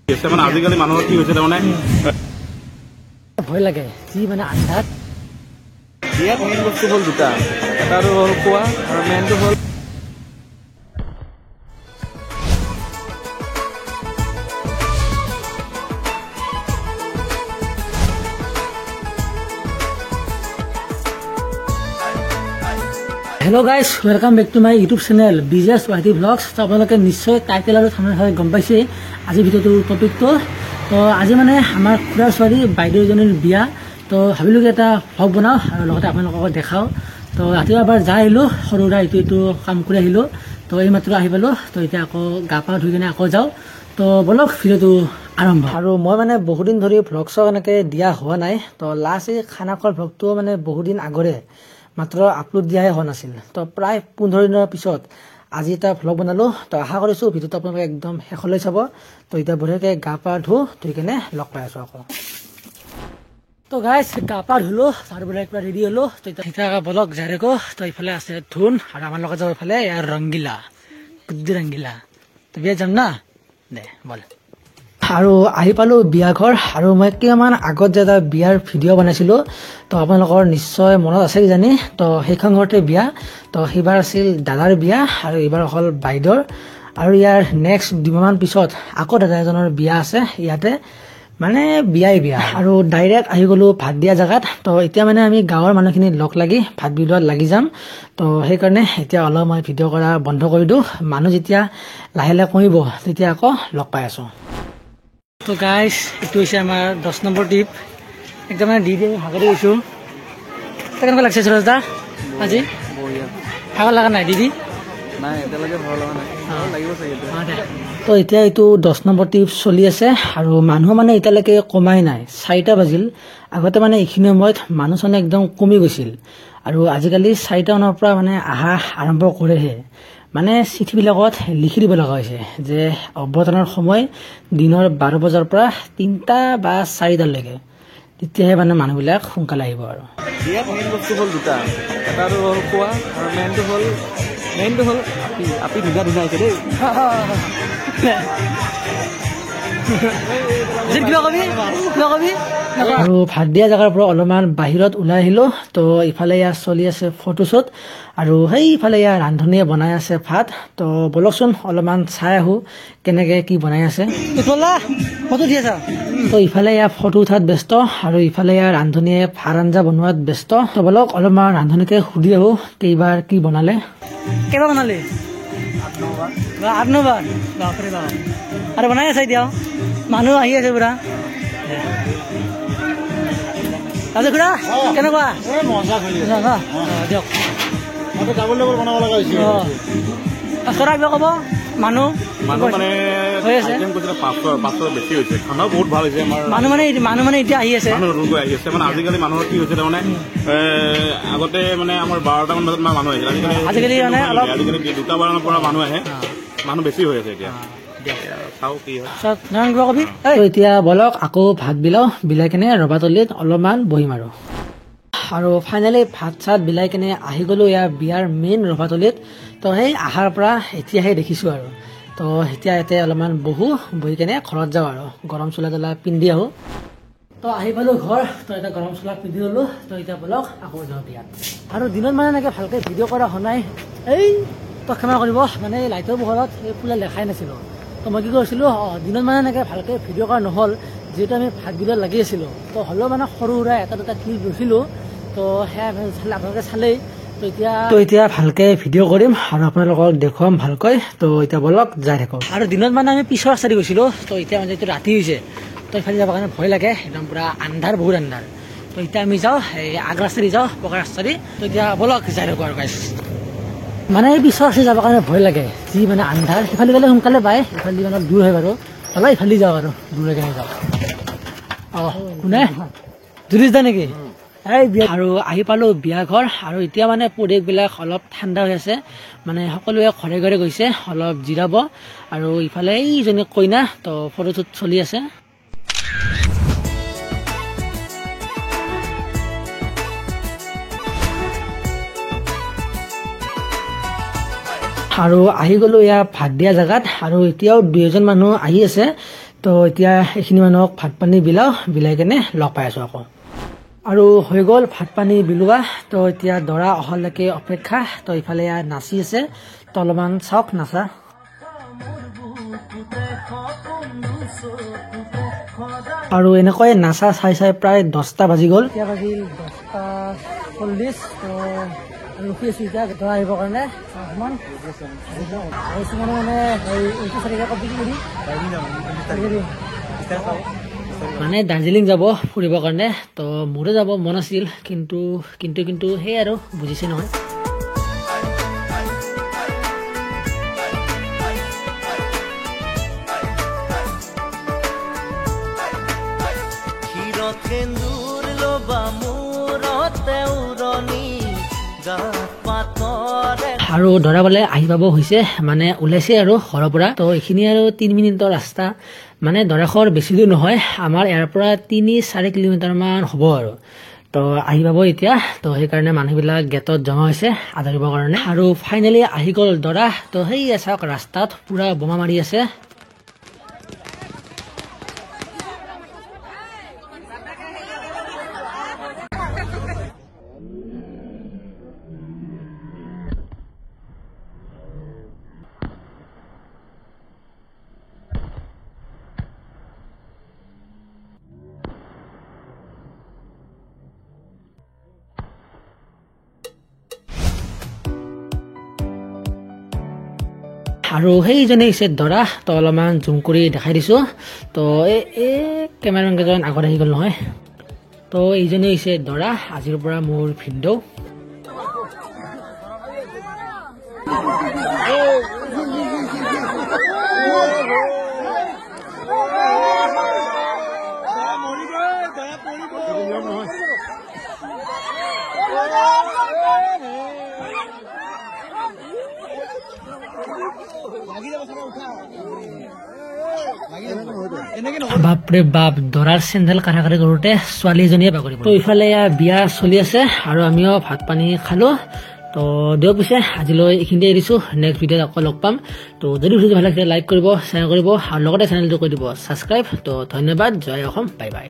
মানে আজিকালি মানুহৰ কি হৈছে তাৰমানে ভয় লাগে যি মানে আন্ধাৰ বিয়াত মেইন বস্তু হ'ল দুটা এটা হ'ল খোৱা আৰু মেইনটো হ'ল hello' guys welcome back to my YouTube channel business YT vlogs. তো আপোনালোকে নিশ্চয় টাইটেল আৰু থাম্বনেল হয় গম পাইছেই আজি ভিডিঅ'টোৰ টপিকটো। তো আজি মানে আমাৰ খুৰাৰ ছোৱালী বাইদেউ এজনীৰ বিয়া। তো ভাবিলোঁ কি এটা ভ্লগ বনাওঁ আৰু লগতে আপোনালোকক দেখাওঁ। তো ৰাতিপুৱা এবাৰ যাই আহিলোঁ সৰু সুৰা এইটো কাম কৰি আহিলোঁ। তো এইমাত্ৰ আহি পালোঁ। তো এতিয়া আকৌ গা পা ধুই কিনে আকৌ যাওঁ। তো বলক ভিডিঅ'টো আৰম্ভ। আৰু মই মানে বহুদিন ধৰি ভ্লগ চগ এনেকৈ দিয়া হোৱা নাই। তো লাষ্ট এই খানা খোৱাৰ ভ্লগটো মানে বহুদিন আগৰে মাত্ৰ আপলোড দিয়াহে হোৱা নাছিল। তো প্ৰায় 15 দিনৰ পিছত আজি এটা ভ্লগ বনালোঁ। তো আশা কৰিছোঁ ভিডিঅ'টো আপোনালোকে একদম শেষলৈ চাব। তো এতিয়া বঢ়িয়াকৈ গা পা ধুই কেনে লগ পাই আছোঁ আকৌ। তো গাইজ গা পা ধুলোঁ আৰু বোলে একবাৰ ৰেডি হ'লোঁ। তো এতিয়া বলক যাই থাকোঁ। তো এইফালে আছে ধুন আৰু আমাৰ লগত যাব এইফালে ইয়াৰ ৰংগিলা গুদ্দি ৰংগিলা। তো বিয়া যাম না দে বল। আৰু আহি পালোঁ বিয়া ঘৰ। আৰু মই কেইমাহমান আগত যে এটা বিয়াৰ ভিডিঅ' বনাইছিলোঁ তো আপোনালোকৰ নিশ্চয় মনত আছে কিজানি। তো সেইখন ঘৰতে বিয়া। তো সেইবাৰ আছিল দাদাৰ বিয়া আৰু এইবাৰ হ'ল বাইদেউৰ। আৰু ইয়াৰ নেক্সট 2 মাহমান পিছত আকৌ দাদা এজনৰ বিয়া আছে ইয়াতে, মানে বিয়া আৰু ডাইৰেক্ট আহি গ'লোঁ ভাত দিয়া জেগাত। তো এতিয়া মানে আমি গাঁৱৰ মানুহখিনি লগ লাগি ভাত বিলোৱাত লাগি যাম। তো সেইকাৰণে এতিয়া অলপ মই ভিডিঅ' কৰা বন্ধ কৰি দিওঁ। মানুহ যেতিয়া লাহে লাহে কমিব তেতিয়া আকৌ লগ পাই আছোঁ। তো গাইজ এইটো হৈছে আমাৰ 10 নম্বৰ ট্ৰিপ। একদম মানে দি ভাগৰি গৈছোঁ। কেনেকুৱা লাগিছে সুৰজ দা আজি? ভাগৰ লগা নাই দিদি? নাই এতিয়ালৈকে ভাল লগা নাই, লাগিব চাগে। তো এতিয়া এইটো 10 নম্বৰ ট্ৰিপ চলি আছে আৰু মানুহ মানে এতিয়ালৈকে কমাই নাই। 4টা বাজিল। আগতে মানে এইখিনি সময়ত মানুহ চানুহ একদম কমি গৈছিল আৰু আজিকালি 4টা মানৰ পৰা মানে আহা আৰম্ভ কৰেহে। মানে চিঠিবিলাকত লিখি দিব লগা হৈছে যে অৱতৰণৰ সময় দিনৰ 12 বজাৰ পৰা 3টা বা 4টালৈকে, তেতিয়াহে মানে মানুহবিলাক সোনকালে আহিব। আৰু বিয়াত মেইন বস্তু হ'ল দুটা এটা হ'ল খোৱা আৰু মেইনটো হ'ল আপি ধুনীয়া হৈছে দেই। আৰু ভাত দিয়া জেগাৰ পৰা অলপমান বাহিৰত ওলাই আহিলোঁ। তো ইফালে ইয়াত চলি আছে ফটোশ্বুট আৰু সেইফালে ইয়াৰ ৰান্ধনীয়ে বনাই আছে ভাত। তো বলকচোন অলপমান চাই আহোঁ কেনেকৈ কি বনাই আছে। ফটো দি আছা? তো ইফালে ইয়াৰ ফটো উঠাত ব্যস্ত আৰু ইফালে ইয়াৰ ৰান্ধনীয়ে ভাত আঞ্জা বনোৱাত ব্যস্ত। তো বলক অলপমান ৰান্ধনীকে সুধি আহোঁ কেইবাৰ কি বনালে। কেইবাৰ বনালে? 8-9 বাৰ। বাপৰে বাপ। আৰু বনাই আছে এতিয়া মানুহ আহি আছে পুৰা। আজি খুৰা কেনেকুৱা? দিয়ক ক'ব মানুহ মানে হৈ আছে। বেছি হৈছে, খানাও বহুত ভাল হৈছে। মানুহ মানে এতিয়া আহি আছে, নতুনকৈ আহি আছে। মানে আজিকালি মানুহৰ কি হৈছে তাৰমানে আগতে মানে আমাৰ 12টামান বজাত মানুহ আহিছিল, আজিকালি মানে আজিকালি 2টা মানৰ পৰা মানুহ আহে, মানুহ বেছি হৈ আছে এতিয়া। এতিয়া বলক আকৌ ভাত বিলাই কেনে ৰবাতলিত অলপমান বহিম আৰু ফাইনেলি ভাত চাত বিলাই কেনে আহি গ'লোঁ ইয়াৰ বিয়াৰ মেইন ৰভাতলিত। তো সেই আহাৰ পৰা এতিয়াহে দেখিছোঁ আৰু। তো এতিয়া ইয়াতে অলপমান বহি কেনে ঘৰত যাওঁ আৰু গৰম চোলা তোলা পিন্ধি আহোঁ। তো আহি পালোঁ ঘৰ। তো এতিয়া গৰম চোলা পিন্ধি ল'লোঁ। তো এতিয়া বলক আকৌ যাওঁ বিয়াত। আৰু দিনত মানে এনেকৈ ভালকৈ ভিডিঅ' কৰা হোৱা নাই। তো ক্ষমা কৰিব, মানে লাইটৰ পোহৰত এই ফুলে লেখাই নাছিলোঁ। তো মই কি কৰিছিলোঁ দিনত মানে এনেকৈ ভালকৈ ভিডিঅ' কৰা নহ'ল, যিহেতু আমি ভাত বিলোৱাত লাগি আছিলোঁ। তো হ'লেও মানে সৰু সুৰা এটা দুটা ক্লিপ লৈছিলোঁ। তো সেয়া আপোনালোকে চালেই। তো এতিয়া ভালকৈ ভিডিঅ' কৰিম আৰু আপোনালোকক দেখুৱাম ভালকৈ। তো এতিয়া বলক যাই থাকক। আৰু দিনত মানে আমি পিছৰ ৰাস্তাদি গৈছিলোঁ। তো এতিয়া মানে এইটো ৰাতি হৈছে। তো এইফালে যাবৰ কাৰণে ভয় লাগে, একদম পূৰা আন্ধাৰ, বহুত আন্ধাৰ। তো এতিয়া আমি যাওঁ এই আগ ৰাস্তাদি যাওঁ, পকা ৰাস্তাদি। তো এতিয়া বলক যাই থাকোঁ আৰু গাইছ। মানে এই পিছৰ ৰাস্তাদি যাবৰ কাৰণে ভয় লাগে, যি মানে আন্ধাৰ। সিফালে গ'লে সোনকালে পায়, ইফালে অলপ দূৰ হয় বাৰু। অলপ ইফালে যাওঁ আৰু দূৰে কেনে যাওঁ। কোনে জুৰিছ দা নেকি? আৰু আহি পালোঁ বিয়া ঘৰ। আৰু এতিয়া মানে পৰিৱেশবিলাক অলপ ঠাণ্ডা হৈ আছে, মানে সকলোৱে ঘৰে ঘৰে গৈছে অলপ জিৰাব। আৰু ইফালে এইজনী কইনা, তো ফটোশ্বুট চলি আছে। আৰু আহি গ'লোঁ ইয়াৰ ভাত দিয়া জেগাত। আৰু এতিয়াও 2 এজন মানুহ আহি আছে। তো এতিয়া এইখিনি মানুহক ভাত পানী বিলাই কেনে লগ পাই আছো আকৌ আৰু হৈ গ'ল ভাত পানী বিলোৱা তো এতিয়া দৰা অহালৈকে অপেক্ষা তো ইফালে নাচি আছে তো অলপমান চাওক নাচা আৰু এনেকৈ নাচা চাই প্ৰায় 10টা বাজি গ'ল এতিয়া বাজিল 10:40 তো ৰখি আছো এতিয়া দৰা আহিবৰ কাৰণে অকণমান মানে এইটো চাৰিটা কমপ্লিট কৰি মানে দাৰ্জিলিং যাব ফুৰিবৰ কাৰণে তো মোৰো যাব মন আছিল কিন্তু সেই আৰু বুজিছে নহয় আৰু ধৰা বলে আহি পাব হৈছে মানে ওলাইছে আৰু ঘৰৰ পৰা তো এইখিনি আৰু 3 মিনিটৰ ৰাস্তা মানে দৰাখৰ বেছি দূৰ নহয় আমাৰ ইয়াৰ পৰা 3-4 কিলোমিটাৰ মান হ'ব আৰু তো আহি পাব এতিয়া তো সেইকাৰণে মানুহবিলাক গেটত জমা হৈছে আদৰিবৰ কাৰণে আৰু ফাইনেলি আহি গ'ল দৰা তো সেই চাওক ৰাস্তাত পুৰা বোমা মাৰি আছে আৰু সেইজনে হৈছে দৰা তো অলপমান জুম কৰি দেখাই দিছো তো এই কেমেৰামেন কেইজন আগত আহি গ'ল নহয় তো এইজনে হৈছে দৰা আজিৰ পৰা মোৰ ভিডিঅ' বাপৰে বাপ দৰাৰ চেণ্ডেল কাঢ়া কৰোঁতে ছোৱালী এজনীয়ে বাগৰিব তো ইফালে বিয়া চলি আছে আৰু আমিও ভাত পানী খালো তো দিয়ক পিছে আজিলৈ এইখিনিতে এৰিছো নেক্সট ভিডিঅ'ত আকৌ লগ পাম তো যদি ভিডিঅ'টো ভাল লাগিছে লাইক কৰিব শ্বেয়াৰ কৰিব আৰু লগতে চেনেলটো কৰি দিব ছাবস্ক্ৰাইব তো ধন্যবাদ জয় অসম বাই বাই